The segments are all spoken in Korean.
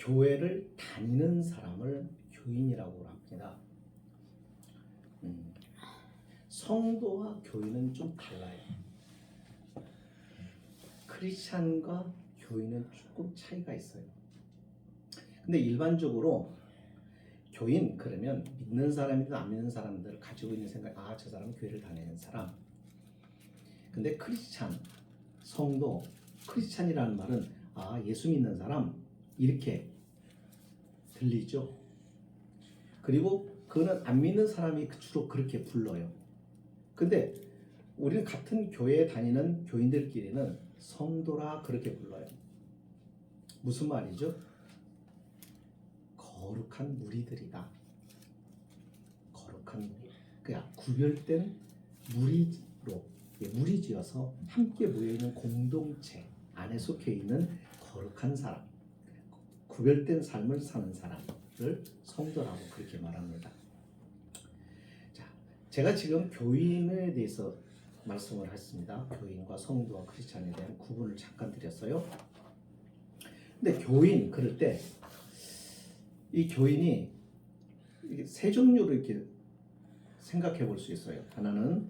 교회를 다니는 사람을 교인이라고 합니다. 성도와 교인은 좀 달라요. 크리스찬과 교인은 조금 차이가 있어요. 근데 일반적으로 교인 그러면 믿는 사람이든 안 믿는 사람들을 가지고 있는 생각, 아, 저 사람은 교회를 다니는 사람. 근데 크리스찬, 성도, 크리스찬이라는 말은 아, 예수 믿는 사람 이렇게 들리죠. 그리고 그거는 안 믿는 사람이 주로 그렇게 불러요. 근데 우리는 같은 교회에 다니는 교인들끼리는 성도라 그렇게 불러요. 무슨 말이죠? 거룩한 무리들이다. 거룩한 무리. 그냥 구별된 무리로 무리지어서 함께 모여있는 공동체 안에 속해 있는 거룩한 사람, 구별된 삶을 사는 사람을 성도라고 그렇게 말합니다. 자, 제가 지금 교인에 대해서 말씀을 했습니다. 교인과 성도와 크리스찬에 대한 구분을 잠깐 드렸어요. 근데 교인 그럴 때 이 교인이 세 종류로 이렇게 생각해 볼 수 있어요. 하나는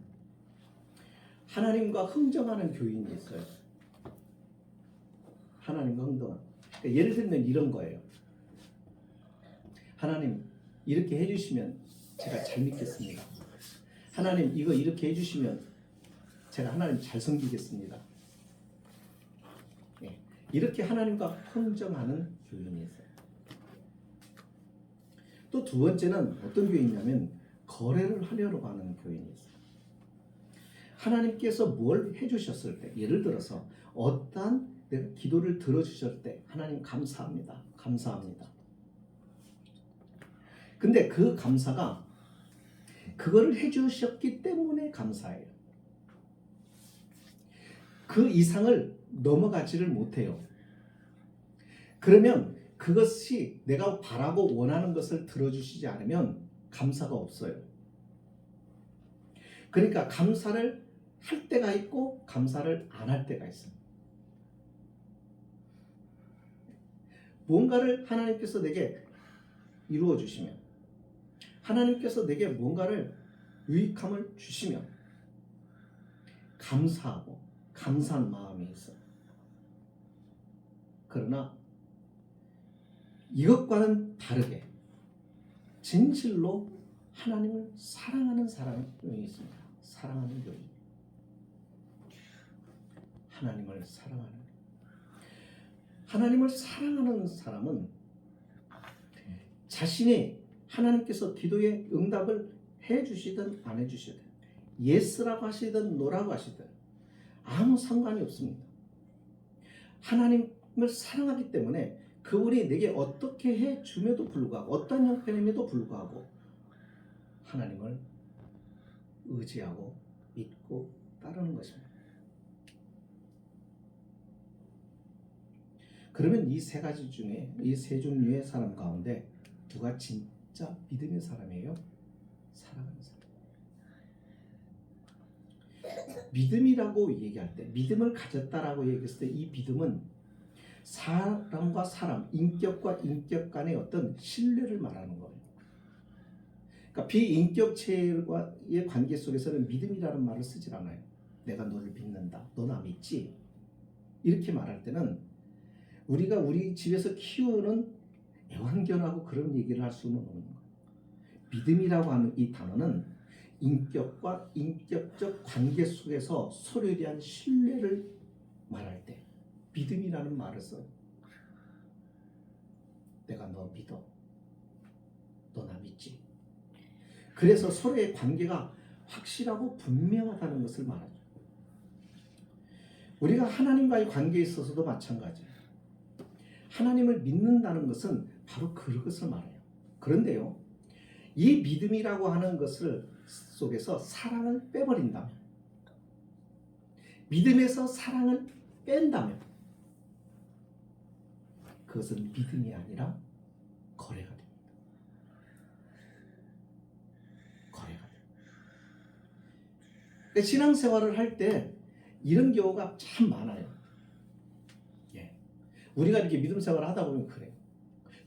하나님과 흥정하는 교인이 있어요. 하나님과 흥정하는. 그러니까 예를 들면 이런 거예요. 하나님 이렇게 해주시면 제가 잘 믿겠습니다. 하나님 이거 이렇게 해주시면 제가 하나님 잘 섬기겠습니다. 네. 이렇게 하나님과 흥정하는 교인이 있어요. 또 두 번째는 어떤 교인이냐면 거래를 하려고 하는 교인이 있어요. 하나님께서 뭘 해주셨을 때, 예를 들어서 어떠한 내가 기도를 들어주셨을 때 하나님 감사합니다. 감사합니다. 근데 그 감사가 그거를 해주셨기 때문에 감사해요. 그 이상을 넘어가지를 못해요. 그러면 그것이 내가 바라고 원하는 것을 들어주시지 않으면 감사가 없어요. 그러니까 감사를 할 때가 있고 감사를 안 할 때가 있어요. 뭔가를 하나님께서 내게 이루어 주시면, 하나님께서 내게 뭔가를 유익함을 주시면 감사하고 감사한 마음이 있어요. 그러나 이것과는 다르게 진실로 하나님을 사랑하는 사람이 있습니다. 사랑하는 교인. 하나님을 사랑하는 사람은 자신이 하나님께서 기도에 응답을 해주시든 안 해주시든, 예스라고 하시든 노라고 하시든 아무 상관이 없습니다. 하나님을 사랑하기 때문에 그분이 내게 어떻게 해줌에도 불구하고, 어떤 형편임에도 불구하고 하나님을 의지하고 믿고 따르는 것입니다. 그러면 이 세 가지 중에, 이 세 종류의 사람 가운데 누가 진짜 믿음의 사람이에요? 사랑하는 사람. 믿음이라고 얘기할 때, 믿음을 가졌다라고 얘기했을 때 이 믿음은 사람과 사람, 인격과 인격 간의 어떤 신뢰를 말하는 거예요. 그러니까 비인격체와의 관계 속에서는 믿음이라는 말을 쓰질 않아요. 내가 너를 믿는다, 너 나 믿지? 이렇게 말할 때는 우리가 우리 집에서 키우는 애완견하고 그런 얘기를 할 수는 없는 거예요. 믿음이라고 하는 이 단어는 인격과 인격적 관계 속에서 서로에 대한 신뢰를 말할 때 믿음이라는 말을 써요. 내가 너 믿어. 너 나 믿지? 그래서 서로의 관계가 확실하고 분명하다는 것을 말하죠. 우리가 하나님과의 관계에 있어서도 마찬가지예요. 하나님을 믿는다는 것은 바로 그것을 말해요. 그런데요, 이 믿음이라고 하는 것을 속에서 사랑을 빼버린다면, 믿음에서 사랑을 뺀다면 그것은 믿음이 아니라 거래가 됩니다. 거래가 됩니다. 그러니까 신앙생활을 할 때 이런 경우가 참 많아요. 예. 우리가 이렇게 믿음 생활을 하다 보면 그래요.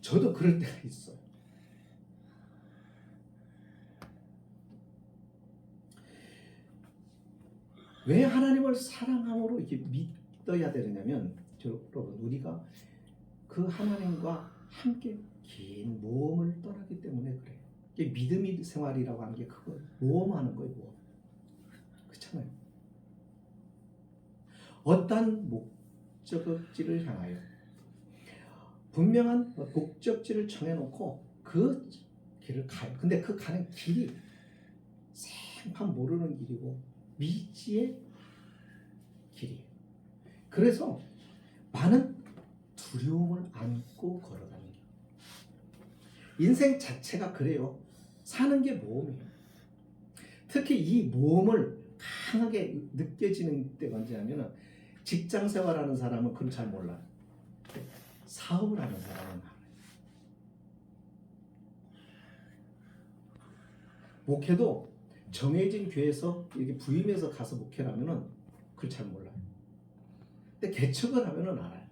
저도 그럴 때가 있어요. 왜 하나님을 사랑함으로 이렇게 믿어야 되느냐면, 여러분, 우리가 그 하나님과 함께 긴 모험을 떠나기 때문에 그래요. 이게 믿음의 생활이라고 하는 게 그거 모험하는 거예요. 모험. 그렇잖아요. 어떤 목적지를 향하여 분명한 목적지를 정해놓고 그 길을 가요. 근데 그 가는 길이 생판 모르는 길이고 미지의 길이에요. 그래서 많은 두려움을 안고 걸어가는 게 인생 자체가 그래요. 사는 게 모험이에요. 특히 이 모험을 강하게 느껴지는 때가 언제냐면 직장 생활하는 사람은 그건 잘 몰라요. 사업을 하는 사람은 알아요. 목회도 정해진 교회에서 이렇게 부임해서 가서 목회를 하면은 그걸 잘 몰라요. 근데 개척을 하면은 알아요.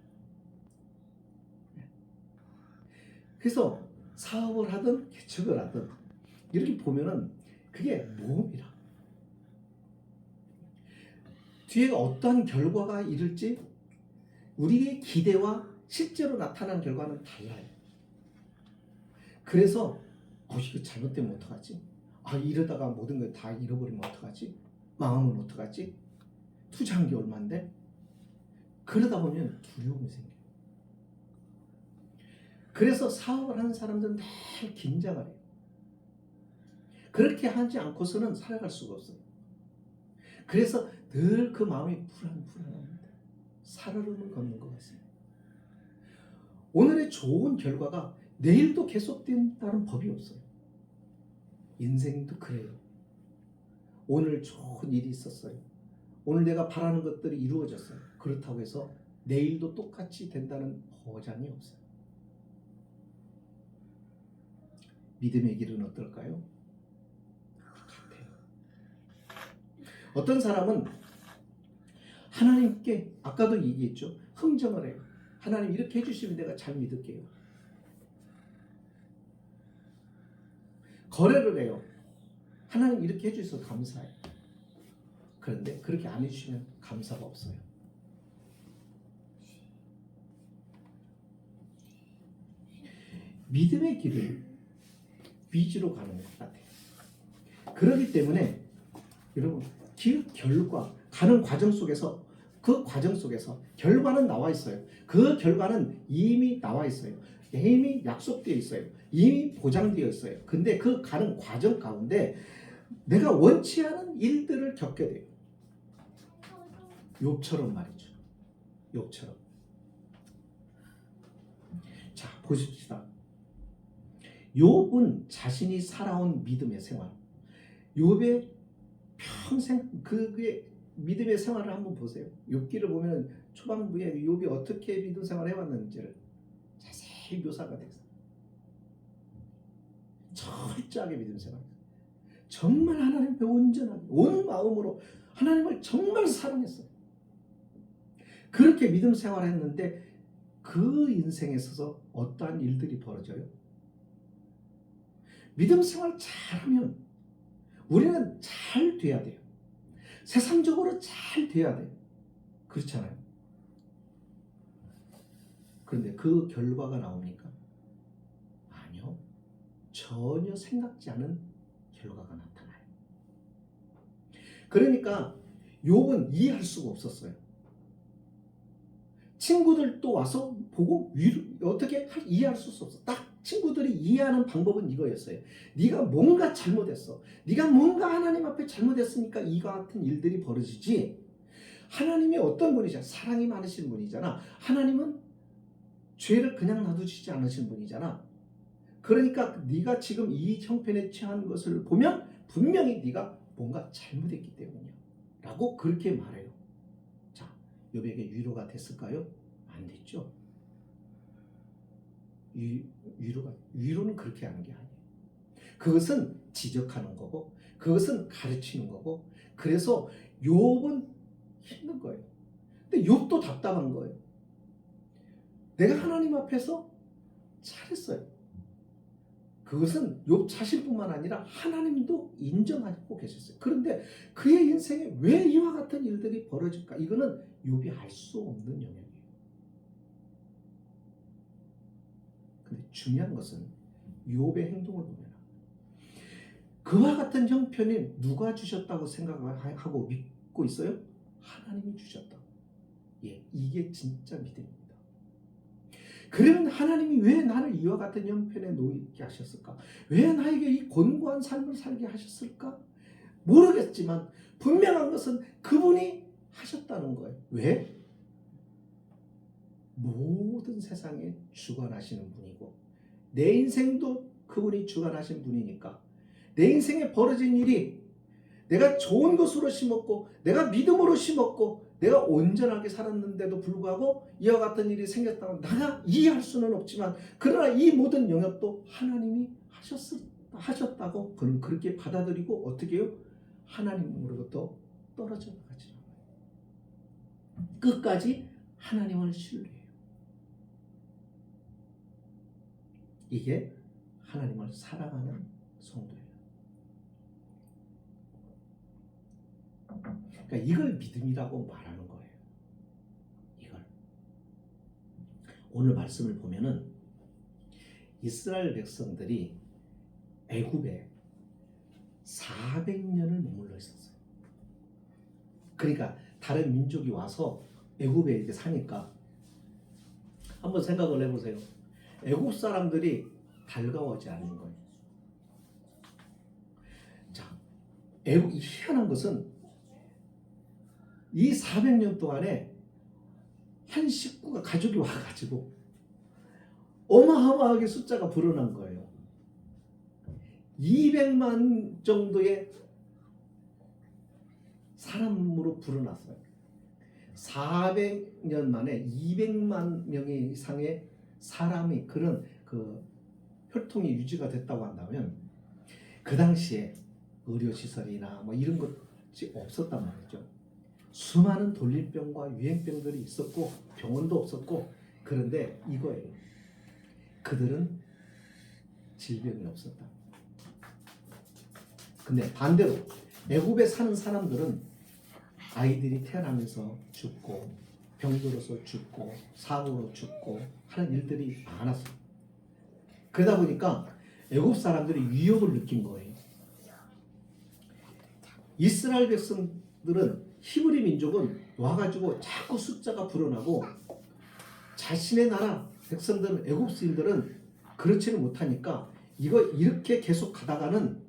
그래서 사업을 하든 개척을 하든 이렇게 보면은 그게 모험이라. 뒤에 어떠한 결과가 이룰지 우리의 기대와 실제로 나타난 결과는 달라요. 그래서 이거 잘못되면 어떡하지? 이러다가 모든 걸 다 잃어버리면 어떡하지? 마음은 어떡하지? 투자한 게 얼만데? 그러다 보면 두려움이 생겨요. 그래서 사업을 하는 사람들은 늘 긴장을 해요. 그렇게 하지 않고서는 살아갈 수가 없어요. 그래서 늘 그 마음이 불안합니다. 살얼음을 걷는 것 같습니다. 오늘의 좋은 결과가 내일도 계속된다는 법이 없어요. 인생도 그래요. 오늘 좋은 일이 있었어요. 오늘 내가 바라는 것들이 이루어졌어요. 그렇다고 해서 내일도 똑같이 된다는 보장이 없어요. 믿음의 길은 어떨까요? 같아요. 어떤 사람은 하나님께 아까도 얘기했죠. 흥정을 해요. 하나님 이렇게 해주시면 내가 잘 믿을게요. 거래를 해요. 하나님 이렇게 해주셔서 감사해요. 그런데 그렇게 안 해주시면 감사가 없어요. 믿음의 길을 위주로 가는 것 같아요. 그렇기 때문에 여러분 길 결과 가는 과정 속에서 그 과정 속에서 결과는 나와 있어요. 그 결과는 이미 나와 있어요. 이미 약속되어 있어요. 이미 보장되어 있어요. 근데 그 가는 과정 가운데 내가 원치 않은 일들을 겪게 돼요. 욥처럼 말이죠. 욥처럼. 자, 보십시다. 욥은 자신이 살아온 믿음의 생활, 욥의 평생 그의 믿음의 생활을 한번 보세요. 욥기를 보면 초반부에 욥이 어떻게 믿음 생활을 해왔는지를 자세히 묘사가 되어 있어요. 철저하게 믿음 생활. 정말 하나님 앞에 온전하게 온 마음으로 하나님을 정말 사랑했어요. 그렇게 믿음 생활을 했는데 그 인생에 있어서 어떠한 일들이 벌어져요? 믿음 생활 잘하면 우리는 잘 돼야 돼요. 세상적으로 잘 돼야 돼요. 그렇잖아요. 그런데 그 결과가 나옵니까? 아니요. 전혀 생각지 않은 결과가 나타나요. 그러니까 욥은 이해할 수가 없었어요. 친구들도 와서 보고 어떻게 이해할 수 없어. 딱 친구들이 이해하는 방법은 이거였어요. 네가 뭔가 잘못했어. 네가 뭔가 하나님 앞에 잘못했으니까 이와 같은 일들이 벌어지지. 하나님이 어떤 분이잖아. 사랑이 많으신 분이잖아. 하나님은 죄를 그냥 놔두시지 않으신 분이잖아. 그러니까 네가 지금 이 형편에 처한 것을 보면 분명히 네가 뭔가 잘못했기 때문이야. 라고 그렇게 말해요. 자, 욥에게 위로가 됐을까요? 안 됐죠. 위로는 그렇게 하는 게 아니에요. 그것은 지적하는 거고, 그것은 가르치는 거고, 그래서 욥은 힘든 거예요. 근데 욥도 답답한 거예요. 내가 하나님 앞에서 잘했어요. 그것은 욥 자신뿐만 아니라 하나님도 인정하고 계셨어요. 그런데 그의 인생에 왜 이와 같은 일들이 벌어질까? 이거는 욥이 알 수 없는 영역이에요. 근데 중요한 것은 욥의 행동을 보면 그와 같은 형편이 누가 주셨다고 생각하고 믿고 있어요? 하나님이 주셨다. 예, 이게 진짜 믿음입니다. 그러면 하나님이 왜 나를 이와 같은 형편에 놓이게 하셨을까? 왜 나에게 이 곤고한 삶을 살게 하셨을까? 모르겠지만 분명한 것은 그분이 하셨다는 거예요. 왜? 모든 세상에 주관하시는 분이고 내 인생도 그분이 주관하신 분이니까 내 인생에 벌어진 일이 내가 좋은 것으로 심었고 내가 믿음으로 심었고 내가 온전하게 살았는데도 불구하고 이와 같은 일이 생겼다고 내가 이해할 수는 없지만 그러나 이 모든 영역도 하나님이 하셨다고 그는 그렇게 받아들이고 어떻게 해요? 하나님으로부터 떨어져 나가지. 끝까지 하나님을 신뢰해요. 이게 하나님을 사랑하는 성도예요. 그러니까 이걸 믿음이라고 말하는 거예요. 이걸. 오늘 말씀을 보면은 이스라엘 백성들이 애굽에 400년을 머물러 있었어요. 그러니까 다른 민족이 와서 애굽에 이렇게 사니까 한번 생각을 해보세요. 애굽 사람들이 달가워하지 않는 거예요. 자, 애굽 희한한 것은 이 400년 동안에 한 식구가 가족이 와가지고 어마어마하게 숫자가 불어난 거예요. 200만 정도의 사람으로 불어났어요. 400년 만에 200만 명의 이상의 사람이 그런 그 혈통이 유지가 됐다고 한다면 그 당시에 의료시설이나 뭐 이런 것이 없었단 말이죠. 수많은 돌림병과 유행병들이 있었고 병원도 없었고 그런데 이거예요. 그들은 질병이 없었다. 근데 반대로 애굽에 사는 사람들은 아이들이 태어나면서 죽고 병들어서 죽고 사고로 죽고 하는 일들이 많았어요. 그러다 보니까 애굽 사람들이 위협을 느낀 거예요. 이스라엘 백성들은 히브리 민족은 와가지고 자꾸 숫자가 불어나고 자신의 나라 백성들은 애굽인들은 그렇지는 못하니까 이거 이렇게 계속 가다가는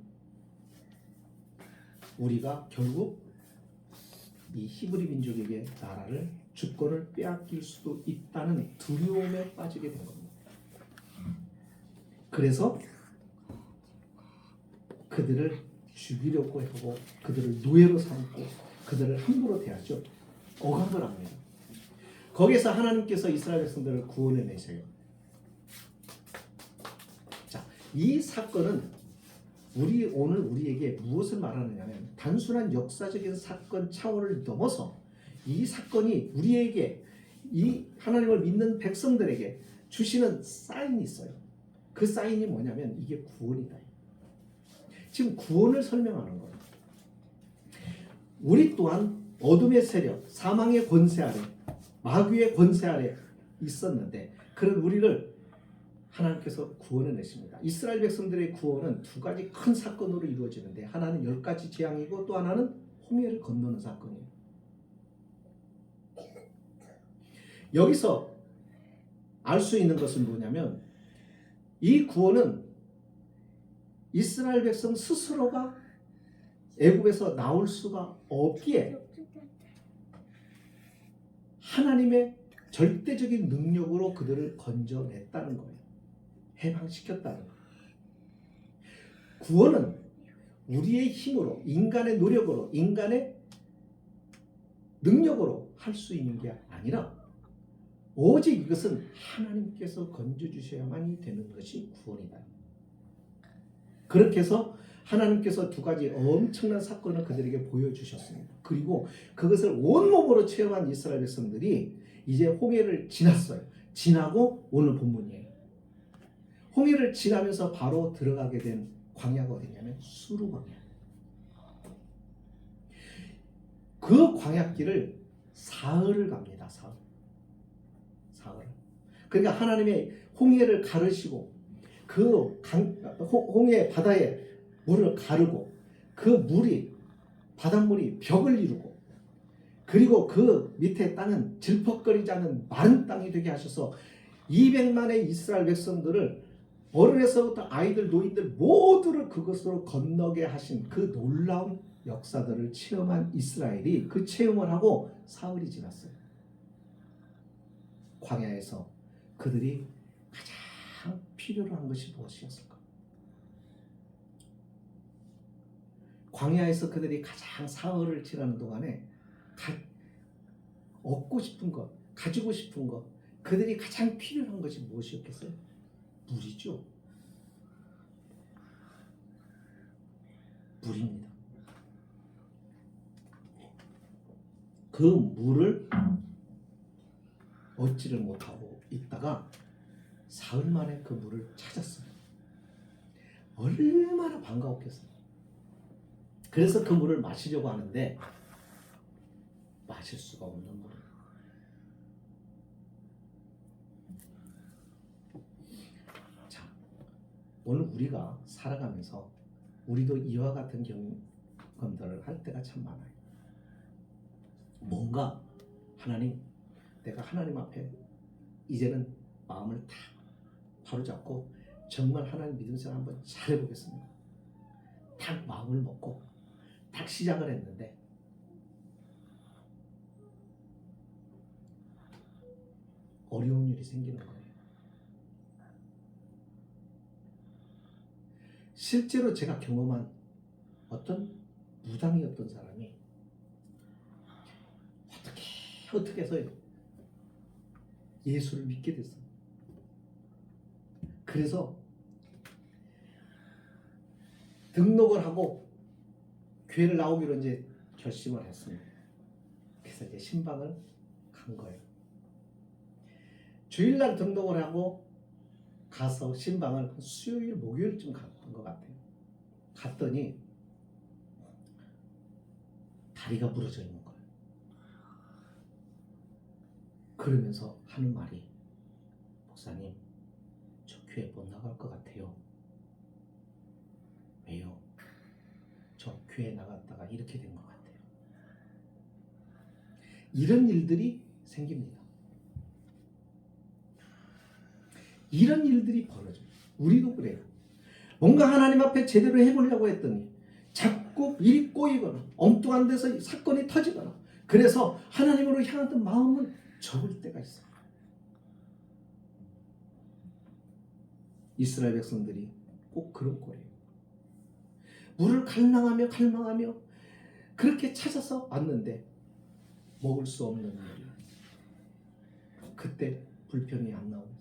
우리가 결국 이 히브리 민족에게 나라를 주권을 빼앗길 수도 있다는 두려움에 빠지게 된 겁니다. 그래서 그들을 죽이려고 하고 그들을 노예로 삼고 그들을 함부로 대하죠. 억압을 합니다. 거기에서 하나님께서 이스라엘 백성들을 구원해 내세요. 자, 이 사건은 오늘 우리에게 무엇을 말하느냐면 단순한 역사적인 사건 차원을 넘어서 이 사건이 우리에게 이 하나님을 믿는 백성들에게 주시는 사인이 있어요. 그 사인이 뭐냐면 이게 구원이다. 지금 구원을 설명하는 거예요. 우리 또한 어둠의 세력, 사망의 권세 아래, 마귀의 권세 아래 있었는데 그런 우리를 하나님께서 구원해 내십니다. 이스라엘 백성들의 구원은 두 가지 큰 사건으로 이루어지는데 하나는 10가지 재앙이고 또 하나는 홍해를 건너는 사건이에요. 여기서 알 수 있는 것은 뭐냐면 이 구원은 이스라엘 백성 스스로가 애굽에서 나올 수가 없기에 하나님의 절대적인 능력으로 그들을 건져냈다는 거예요. 해방시켰다는 거예요. 구원은 우리의 힘으로, 인간의 노력으로, 인간의 능력으로 할 수 있는 게 아니라 오직 이것은 하나님께서 건져주셔야만이 되는 것이 구원이다. 그렇게 해서 하나님께서 두 가지 엄청난 사건을 그들에게 보여주셨습니다. 그리고 그것을 온몸으로 체험한 이스라엘 백성들이 이제 홍해를 지났어요. 지나고 오늘 본문이에요. 홍해를 지나면서 바로 들어가게 된 광야가 어디냐면 수르 광야. 그 광야길을 사흘을 갑니다. 사흘. 그러니까 하나님의 홍해를 가르시고 그 홍해 바다에 물을 가르고 그 물이 바닷물이 벽을 이루고 그리고 그 밑에 땅은 질퍽거리지 않은 마른 땅이 되게 하셔서 200만의 이스라엘 백성들을 어른에서부터 아이들 노인들 모두를 그것으로 건너게 하신 그 놀라운 역사들을 체험한 이스라엘이 그 체험을 하고 사흘이 지났어요. 광야에서 그들이 가장 필요로 한 것이 무엇이었을까? 광야에서 그들이 가장 사흘을 지나는 동안에 얻고 싶은 것, 가지고 싶은 것, 그들이 가장 필요한 것이 무엇이었겠어요? 물이죠. 물입니다. 그 물을 얻지를 못하고 있다가 사흘 만에 그 물을 찾았어요. 얼마나 반가웠겠어요. 그래서 그 물을 마시려고 하는데 마실 수가 없는 물이에요. 자, 오늘 우리가 살아가면서 우리도 이와 같은 경험들을 할 때가 참 많아요. 뭔가 하나님, 내가 하나님 앞에 이제는 마음을 딱 바로잡고 정말 하나님 믿음 생활 한번 잘해보겠습니다. 딱 마음을 먹고 딱 시작을 했는데 어려운 일이 생기는 거예요. 실제로 제가 경험한 어떤 무당이었던 사람이 어떻게 해서 예수를 믿게 됐어요. 그래서 등록을 하고 교회를 나오기로 이제 결심을 했습니다. 그래서 이제 신방을 간 거예요. 주일날 등록을 하고 가서 신방을 수요일 목요일쯤 갔던 것 같아요. 갔더니 다리가 부러져 있는 거예요. 그러면서 하는 말이, 목사님, 저 교회 못 나갈 것 같아요. 왜요? 저 교회 나갔다가 이렇게 된 것 같아요. 이런 일들이 생깁니다. 이런 일들이 벌어져요. 우리도 그래요. 뭔가 하나님 앞에 제대로 해보려고 했더니 자꾸 일이 꼬이거나 엉뚱한 데서 사건이 터지거나 그래서 하나님으로 향하던 마음을 접을 때가 있어요. 이스라엘 백성들이 꼭 그런 꼴이에요. 물을 갈망하며 그렇게 찾아서 왔는데 먹을 수 없는 물이에요. 그때 불평이 안 나오죠.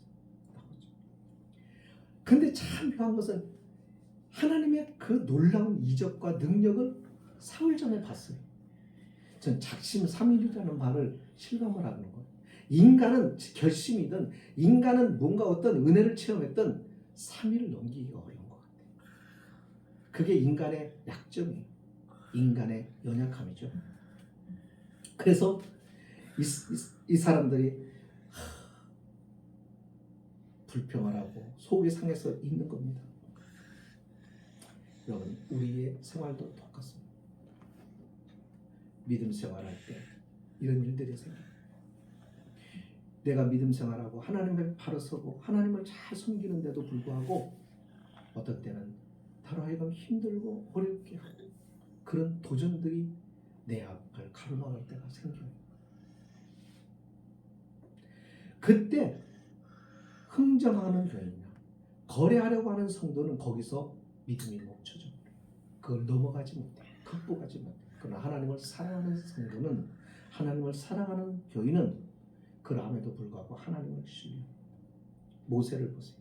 근데 참 묘한 것은 하나님의 그 놀라운 이적과 능력을 사흘 전에 봤어요. 전 작심 삼일이라는 말을 실감을 하는 거예요. 인간은 결심이든 인간은 뭔가 어떤 은혜를 체험했던 3일을 넘기기가 어려운 것 같아요. 그게 인간의 약점이에요. 인간의 연약함이죠. 그래서 이 사람들이 불평을 하고 속이 상해서 있는 겁니다. 여러분, 우리의 생활도 똑같습니다. 믿음 생활할 때 이런 일들이 생겨요. 내가 믿음 생활하고 하나님을 바로 서고 하나님을 잘 섬기는데도 불구하고 어떤 때는 바로 하여금 힘들고 어렵게 하고 그런 도전들이 내 앞을 가로막을 때가 생겨요. 그때 흥정하는 교회냐 거래하려고 하는 성도는 거기서 믿음이 멈춰져. 그걸 넘어가지 못해. 극복하지 못해. 그러나 하나님을 사랑하는 성도는, 하나님을 사랑하는 교인은 그럼에도 불구하고 하나님을 신뢰해요. 모세를 보세요.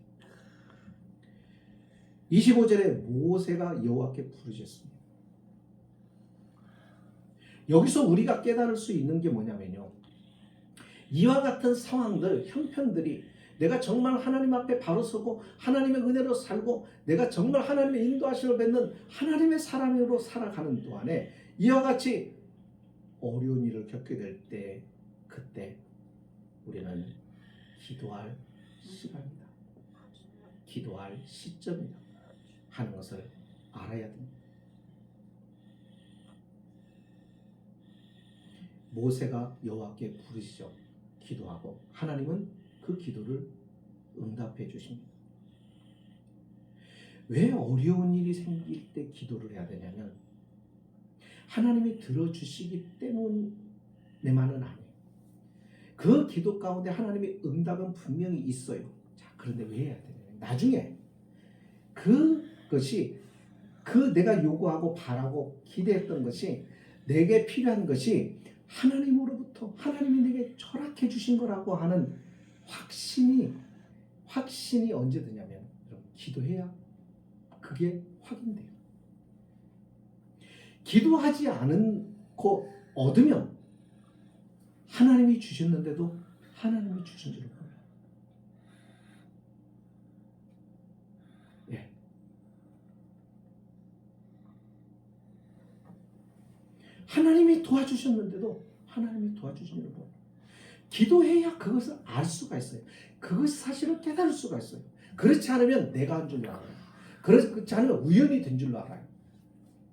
25절에 모세가 여호와께 부르짖습니다. 여기서 우리가 깨달을 수 있는 게 뭐냐면요, 이와 같은 상황들, 형편들이 내가 정말 하나님 앞에 바로 서고 하나님의 은혜로 살고 내가 정말 하나님의 인도하심을 받는 하나님의 사람으로 살아가는 동안에 이와 같이 어려운 일을 겪게 될 때 그때 우리는 기도할 시간이다. 기도할 시점이다 하는 것을 알아야 됩니다. 모세가 여호와께 부르시죠. 기도하고 하나님은 그 기도를 응답해 주십니다. 왜 어려운 일이 생길 때 기도를 해야 되냐면 하나님이 들어주시기 때문에만은 아니에요. 그 기도 가운데 하나님의 응답은 분명히 있어요. 자, 그런데 왜 해야 되냐면 나중에 그것이 내가 요구하고 바라고 기대했던 것이 내게 필요한 것이 하나님으로부터 하나님이 내게 허락해 주신 거라고 하는 확신이 언제 드냐면 기도해야 그게 확인돼요. 기도하지 않고 얻으면 하나님이 주셨는데도 하나님이 주신 줄을 몰라요. 예. 하나님이 도와주셨는데도 하나님이 도와주신 줄을 몰라요. 기도해야 그것을 알 수가 있어요. 그것이 사실을 깨달을 수가 있어요. 그렇지 않으면 내가 한 줄로 알아요. 그렇지 않으면 우연이 된 줄로 알아요.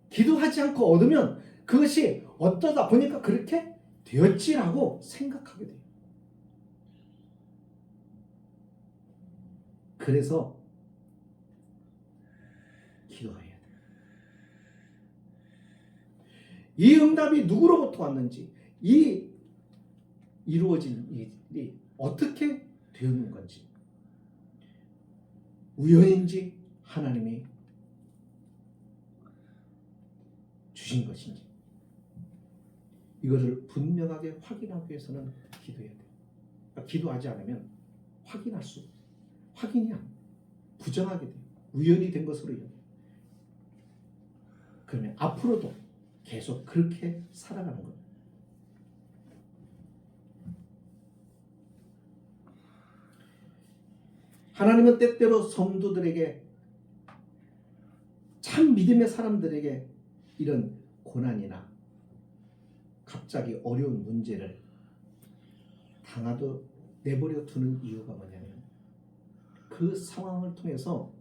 기도하지 않고 얻으면 그것이 어떠다 보니까 그렇게 되었지라고 생각하게 돼요. 그래서 기도해야 돼요. 이 응답이 누구로부터 왔는지, 이 이루어진 일이 어떻게 되었는 건지, 우연인지 하나님이 주신 것인지 이것을 분명하게 확인하기 위해서는 기도해야 돼요. 그러니까 기도하지 않으면 확인이 안 부정하게 돼요. 우연이 된 것으로 여겨요. 그러면 앞으로도 계속 그렇게 살아가는 거예요. 하나님은 때때로 성도들에게 참 믿음의 사람들에게 이런 고난이나 갑자기 어려운 문제를 당하도 내버려 두는 이유가 뭐냐면 그 상황을 통해서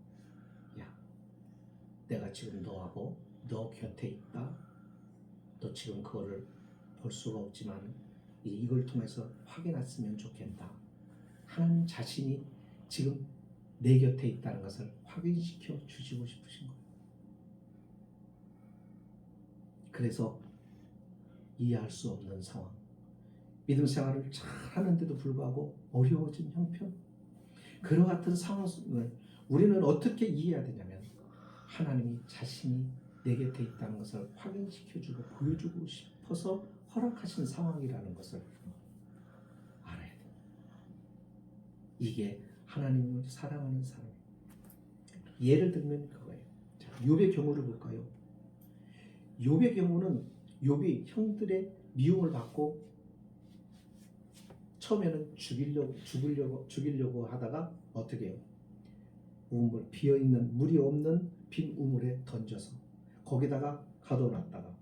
야, 내가 지금 너하고 너 곁에 있다. 너 지금 그거를 볼 수가 없지만 이걸 통해서 확인했으면 좋겠다. 하나님 자신이 지금 내 곁에 있다는 것을 확인시켜 주시고 싶으신 거예요. 그래서 이해할 수 없는 상황, 믿음 생활을 잘 하는데도 불구하고 어려워진 형편, 그와 같은 상황을 우리는 어떻게 이해해야 되냐면 하나님이 자신이 내 곁에 있다는 것을 확인시켜주고 보여주고 싶어서 허락하신 상황이라는 것을 알아야 돼요. 이게 하나님을 사랑하는 사람. 예를 들면 그거예요. 자, 욥의 경우를 볼까요? 욥의 경우는 욥이 형들의 미움을 받고 처음에는 죽이려고 하다가 어떻게 해요? 우물, 비어있는 물이 없는 빈 우물에 던져서 거기다가 가둬놨다가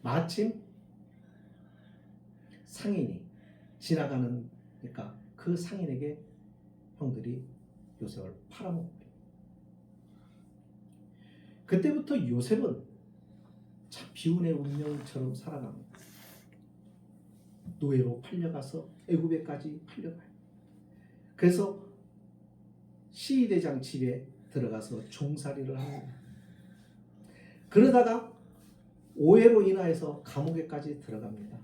마침 상인이 지나가는 그러니까 그 상인에게 형들이 요셉을 팔아먹어요. 그때부터 요셉은 참 비운의 운명처럼 살아갑니다. 노예로 팔려가서 애굽에까지 팔려가요. 그래서 시위대장 집에 들어가서 종살이를 합니다. 그러다가 오해로 인하여서 감옥에까지 들어갑니다.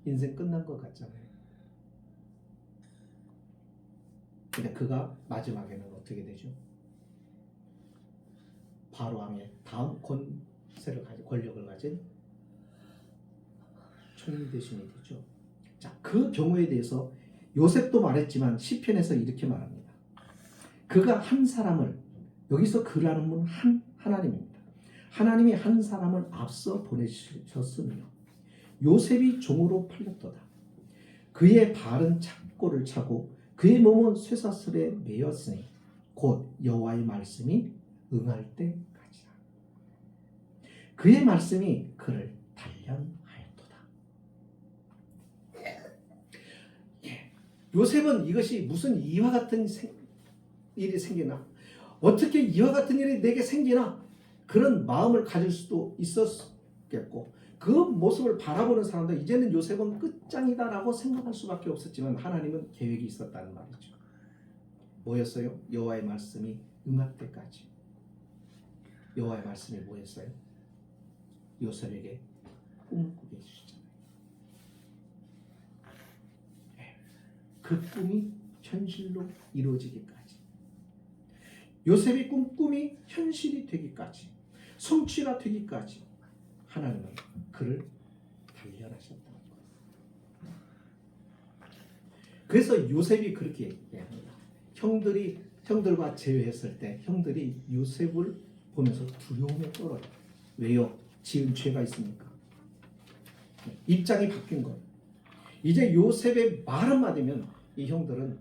인생 끝난 것 같잖아요. 근데 그가 마지막에는 어떻게 되죠? 바로 왕의 다음 권력을 가진 총리 대신이 되죠. 자, 그 경우에 대해서 요셉도 말했지만 시편에서 이렇게 말합니다. 그가 한 사람을, 여기서 그라는 분은 하나님입니다. 하나님이 한 사람을 앞서 보내셨으며 요셉이 종으로 팔렸도다. 그의 발은 착고를 차고 그의 몸은 쇠사슬에 매였으니 곧 여호와의 말씀이 응할 때까지라. 그의 말씀이 그를 단련하였도다. 요셉은 이것이 무슨 이와 같은 일이 생기나, 어떻게 이와 같은 일이 내게 생기나, 그런 마음을 가질 수도 있었겠고, 그 모습을 바라보는 사람들, 이제는 요셉은 끝장이다라고 생각할 수밖에 없었지만 하나님은 계획이 있었다는 말이죠. 뭐였어요? 여호와의 말씀이 응할 때까지. 여호와의 말씀이 뭐였어요? 요셉에게 꿈을 꾸게 해주셨잖아요. 그 꿈이 현실로 이루어지기까지, 요셉의 꿈이 현실이 되기까지, 성취가 되기까지 하나님은 그를 단련하셨다는 거예요. 그래서 요셉이 그렇게 얘기합니다. 형들과 제외했을 때 형들이 요셉을 보면서 두려움에 떨어요. 왜요? 지은 죄가 있으니까. 입장이 바뀐 거예요. 이제 요셉의 말 한마디면 이 형들은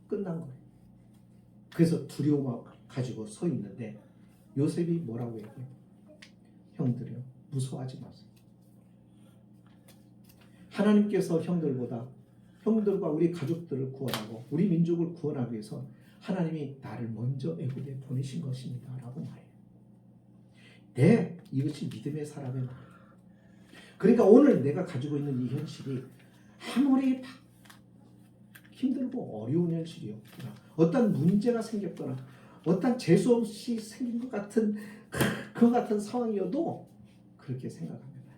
끝난 거예요. 그래서 두려움 가지고 서 있는데 요셉이 뭐라고 얘기해요? 형들이요, 무서워하지 마세요. 하나님께서 형들과 우리 가족들을 구원하고 우리 민족을 구원하기 위해서 하나님이 나를 먼저 애굽에 보내신 것입니다 라고 말해요. 네, 이것이 믿음의 사람의 말이에요. 그러니까 오늘 내가 가지고 있는 이 현실이 아무리 힘들고 어려운 현실이었거나, 어떤 문제가 생겼거나, 어떤 재수 없이 생긴 것 같은 그 같은 상황이어도 그렇게 생각합니다.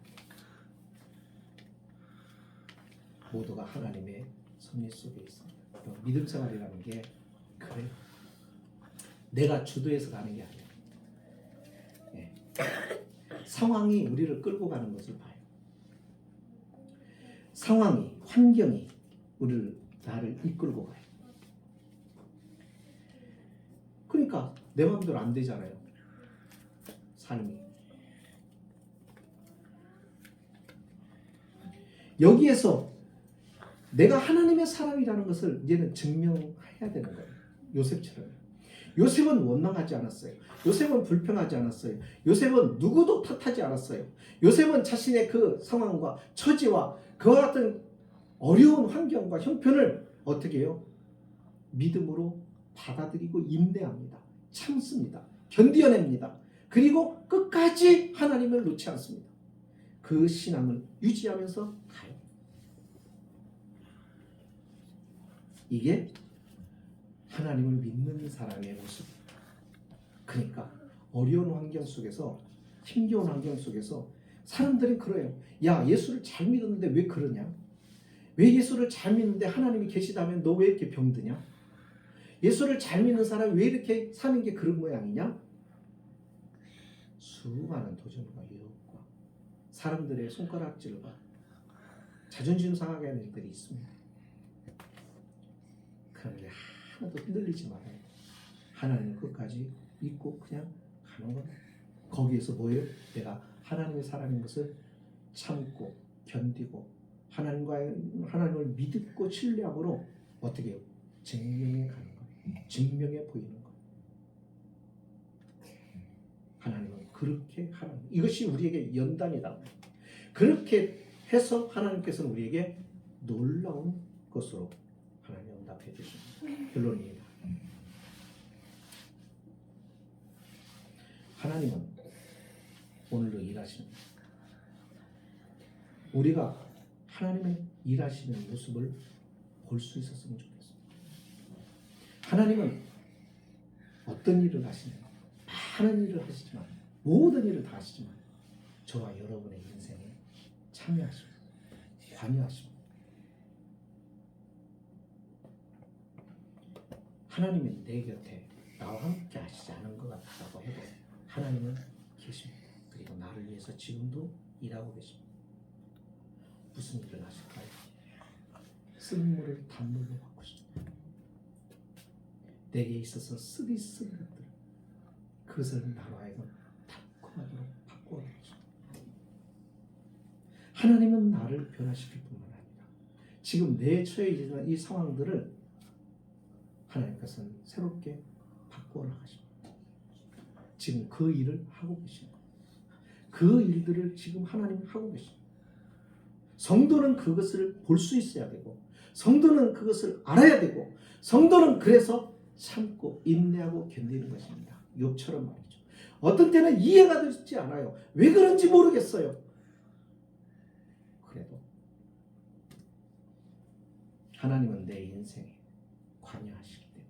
모두가 하나님의 섭리 속에 있습니다. 믿음 생활이라는 게 그래요. 내가 주도해서 가는 게 아니에요. 네. 상황이 우리를 끌고 가는 것을 봐요. 상황이, 환경이 나를 이끌고 가요. 그러니까 내 마음대로 안 되잖아요. 삶이. 여기에서 내가 하나님의 사람이라는 것을 이제는 증명해야 되는 거예요. 요셉처럼. 요셉은 원망하지 않았어요. 요셉은 불평하지 않았어요. 요셉은 누구도 탓하지 않았어요. 요셉은 자신의 그 상황과 처지와 그와 같은 어려운 환경과 형편을 어떻게 해요? 믿음으로 받아들이고 인내합니다. 참습니다. 견뎌냅니다. 그리고 끝까지 하나님을 놓지 않습니다. 그 신앙을 유지하면서 가요. 이게 하나님을 믿는 사람의 모습입니다. 그러니까 어려운 환경 속에서, 힘겨운 환경 속에서 사람들이 그래요. 야, 예수를 잘 믿었는데 왜 그러냐? 왜 예수를 잘 믿는데 하나님이 계시다면 너 왜 이렇게 병드냐? 예수를 잘 믿는 사람이 왜 이렇게 사는 게 그런 모양이냐? 수많은 도전과 유혹과 사람들의 손가락질과 자존심 상하게 하는 일들이 있습니다. 그런데 하나도 흔들리지 말아요. 하나님은 끝까지 믿고 그냥 가는 겁니다. 거기에서 뭐예요? 내가 하나님의 사람인 것을 참고 견디고 하나님을 믿고 신뢰함으로 어떻게 해요? 증명해 가는 거예요. 증명해 보이는 거예요. 하나님은 그렇게 하는 거예요. 이것이 우리에게 연단이다. 그렇게 해서 하나님께서는 우리에게 놀라운 것으로 하나님 응답해 주십니다. 결론입니다. 하나님은 오늘도 일하십니다. 우리가 하나님의 일하시는 모습을 볼 수 있었으면 좋겠습니다. 하나님은 어떤 일을 하시는가? 많은 일을 하시지만, 모든 일을 다 하시지만 저와 여러분의 인생에 참여하십니다. 관여하십니다. 하나님은 내 곁에 나와 함께 하시지 않은 것 같다고 해도 하나님은 계십니다. 그리고 나를 위해서 지금도 일하고 계십니다. 무슨 일을 하실까요? 쓴물을 단물로 바꾸십니다. 내게 있어서 쓰디쓴 것들, 그것을 나로 하여금 달콤하도록 바꾸어 주십니다. 하나님은 나를 변화시킬 뿐만 아니라 지금 내 처해 있는 이 상황들을 하나님께서는 새롭게 바꾸어 나가십니다. 지금 그 일을 하고 계십니다. 그 일들을 지금 하나님 하고 계십니다. 성도는 그것을 볼 수 있어야 되고, 성도는 그것을 알아야 되고, 성도는 그래서 참고 인내하고 견디는 것입니다. 욥처럼 말이죠. 어떤 때는 이해가 되지 않아요. 왜 그런지 모르겠어요. 그래도 하나님은 내 인생에 관여하시기 때문에.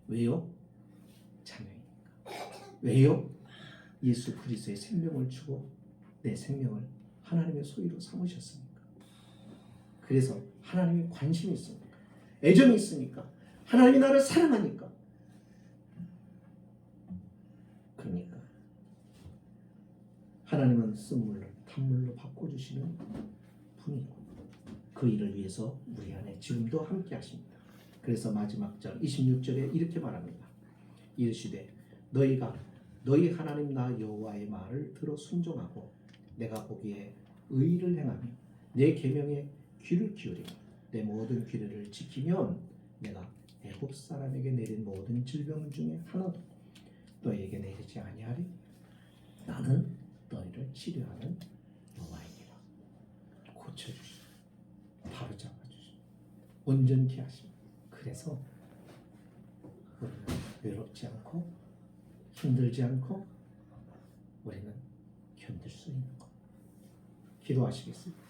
왜요? 자녀이니까. 왜요? 예수 그리스도의 생명을 주고 내 생명을 하나님의 소유로 삼으셨으니까. 그래서 하나님이 관심이 있으니까, 애정이 있으니까, 하나님이 나를 사랑하니까. 그러니까 하나님은 쓴물로 단물로 바꿔주시는 분이고, 그 일을 위해서 우리 안에 지금도 함께 하십니다. 그래서 마지막 절 26절에 이렇게 말합니다. 이르시되 너희가 너희 하나님 나 여호와의 말을 들어 순종하고 내가 보기에 의를 행하며 내 계명에 귀를 기울이며 내 모든 규례를 지키면 내가 애굽 사람에게 내린 모든 질병 중에 하나도 너희에게 내리지 아니하리. 나는 너희를 치료하는 여호와이니라. 고쳐주시고 바로잡아주시고 온전케 하십니다. 그래서 우리는 외롭지 않고 힘들지 않고 우리는 견딜 수 있는 것. 기도하시겠습니다.